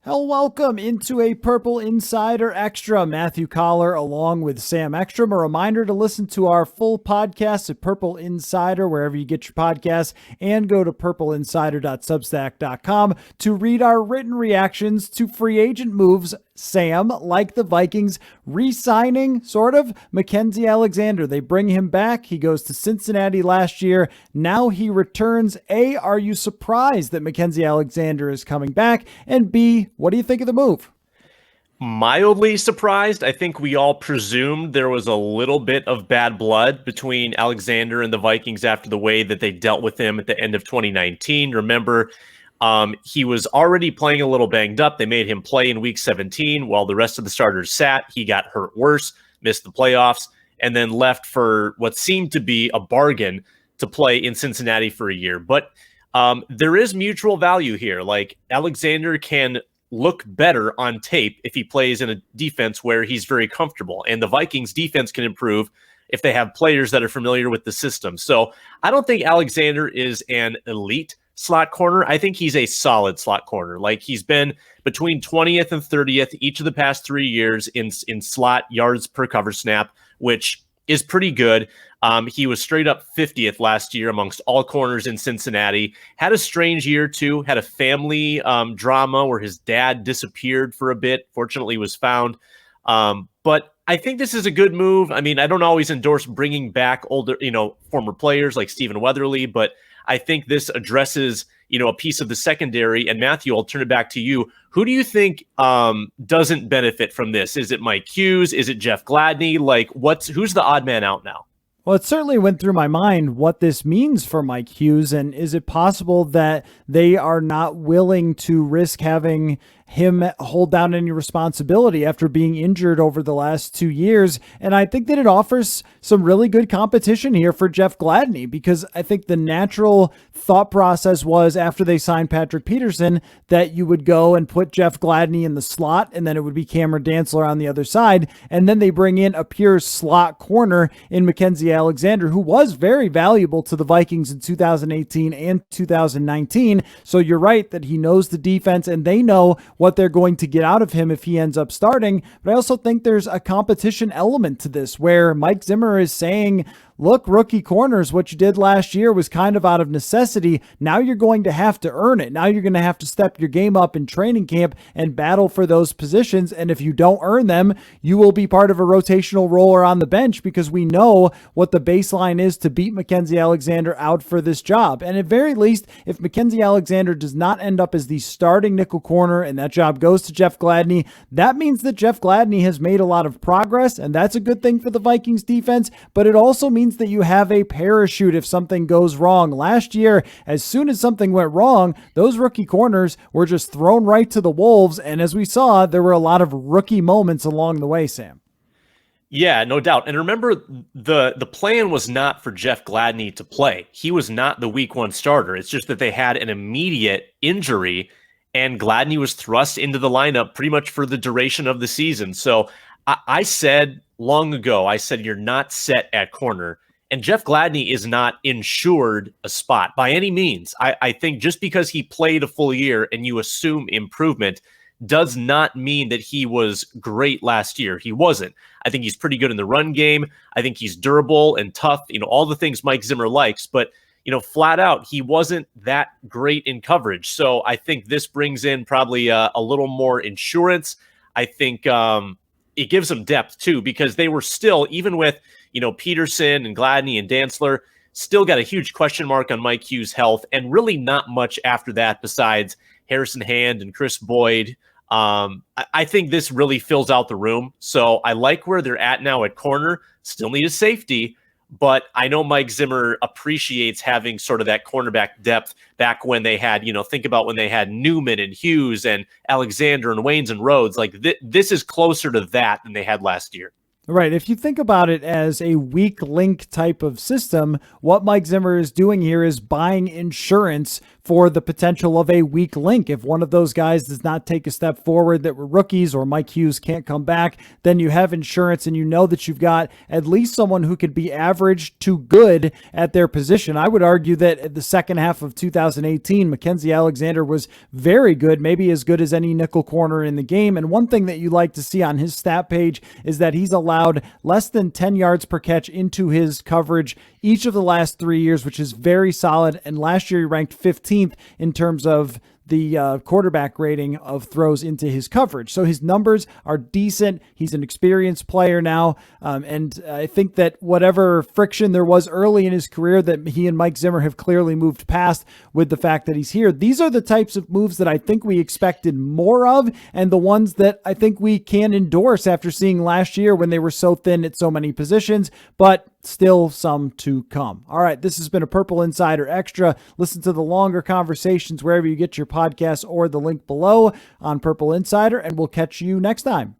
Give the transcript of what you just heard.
Hell, welcome into a Purple Insider Extra. Matthew Coller along with Sam Ekstrom. A reminder to listen to our full podcast at Purple Insider, wherever you get your podcasts, and go to purpleinsider.substack.com to read our written reactions to free agent moves. Sam, like the Vikings, re-signing, sort of, Mackensie Alexander. They bring him back. He goes to Cincinnati last year. Now he returns. A, are you surprised that Mackensie Alexander is coming back? And B, what do you think of the move? Mildly surprised. I think we all presumed there was a little bit of bad blood between Alexander and the Vikings after the way that they dealt with him at the end of 2019. Remember, he was already playing a little banged up. They made him play in week 17 while the rest of the starters sat. He got hurt worse, missed the playoffs, and then left for what seemed to be a bargain to play in Cincinnati for a year. But there is mutual value here. Like, Alexander can look better on tape if he plays in a defense where he's very comfortable. And the Vikings defense can improve if they have players that are familiar with the system. So I don't think Alexander is an elite slot corner. I think he's a solid slot corner. Like, he's been between 20th and 30th each of the past 3 years in slot yards per cover snap, which is pretty good. He was straight up 50th last year amongst all corners in Cincinnati. Had a strange year too. Had a family drama where his dad disappeared for a bit. Fortunately, was found. But I think this is a good move. I mean, I don't always endorse bringing back older, former players like Stephen Weatherly, but I think this addresses, a piece of the secondary. And Matthew, I'll turn it back to you. Who do you think doesn't benefit from this? Is it Mike Hughes? Is it Jeff Gladney? Like, who's the odd man out now? Well, it certainly went through my mind what this means for Mike Hughes, and is it possible that they are not willing to risk having him hold down any responsibility after being injured over the last 2 years? And I think that it offers some really good competition here for Jeff Gladney, because I think the natural thought process was, after they signed Patrick Peterson, that you would go and put Jeff Gladney in the slot, and then it would be Cameron Dantzler on the other side. And then they bring in a pure slot corner in Mackensie Alexander, who was very valuable to the Vikings in 2018 and 2019. So you're right that he knows the defense, and they know what they're going to get out of him if he ends up starting. But I also think there's a competition element to this, where Mike Zimmer is saying, look, rookie corners, what you did last year was kind of out of necessity. Now you're going to have to earn it. Now you're going to have to step your game up in training camp and battle for those positions. And if you don't earn them, you will be part of a rotational role or on the bench, because we know what the baseline is to beat Mackensie Alexander out for this job. And at very least, if Mackensie Alexander does not end up as the starting nickel corner and that job goes to Jeff Gladney, that means that Jeff Gladney has made a lot of progress, and that's a good thing for the Vikings defense. But it also means that you have a parachute if something goes wrong. Last year, as soon as something went wrong, those rookie corners were just thrown right to the wolves. And as we saw, there were a lot of rookie moments along the way, Sam. Yeah, no doubt. And remember, the plan was not for Jeff Gladney to play. He was not the week 1 starter. It's just that they had an immediate injury, and Gladney was thrust into the lineup pretty much for the duration of the season. So I said long ago, you're not set at corner. And Jeff Gladney is not insured a spot by any means. I think just because he played a full year and you assume improvement does not mean that he was great last year. He wasn't. I think he's pretty good in the run game. I think he's durable and tough, all the things Mike Zimmer likes. But, flat out, he wasn't that great in coverage. So I think this brings in probably a little more insurance. I think it gives them depth too, because they were still, even with, Peterson and Gladney and Dantzler, still got a huge question mark on Mike Hughes' health, and really not much after that besides Harrison Hand and Chris Boyd. I think this really fills out the room. So I like where they're at now at corner. Still need a safety, but I know Mike Zimmer appreciates having sort of that cornerback depth back when they had, think about when they had Newman and Hughes and Alexander and Waynes and Rhodes. Like this is closer to that than they had last year. Right. If you think about it as a weak link type of system, what Mike Zimmer is doing here is buying insurance for the potential of a weak link. If one of those guys does not take a step forward that were rookies, or Mike Hughes can't come back, then you have insurance and you know that you've got at least someone who could be average to good at their position. I would argue that at the second half of 2018, Mackensie Alexander was very good, maybe as good as any nickel corner in the game. And one thing that you like to see on his stat page is that he's allowed less than 10 yards per catch into his coverage each of the last 3 years, which is very solid. And last year he ranked 15th in terms of the quarterback rating of throws into his coverage. So his numbers are decent. He's an experienced player now. And I think that whatever friction there was early in his career that he and Mike Zimmer have clearly moved past with the fact that he's here. These are the types of moves that I think we expected more of, and the ones that I think we can endorse after seeing last year when they were so thin at so many positions, but still some to come. All right, this has been a Purple Insider Extra. Listen to the longer conversations wherever you get your podcasts or the link below on Purple Insider, and we'll catch you next time.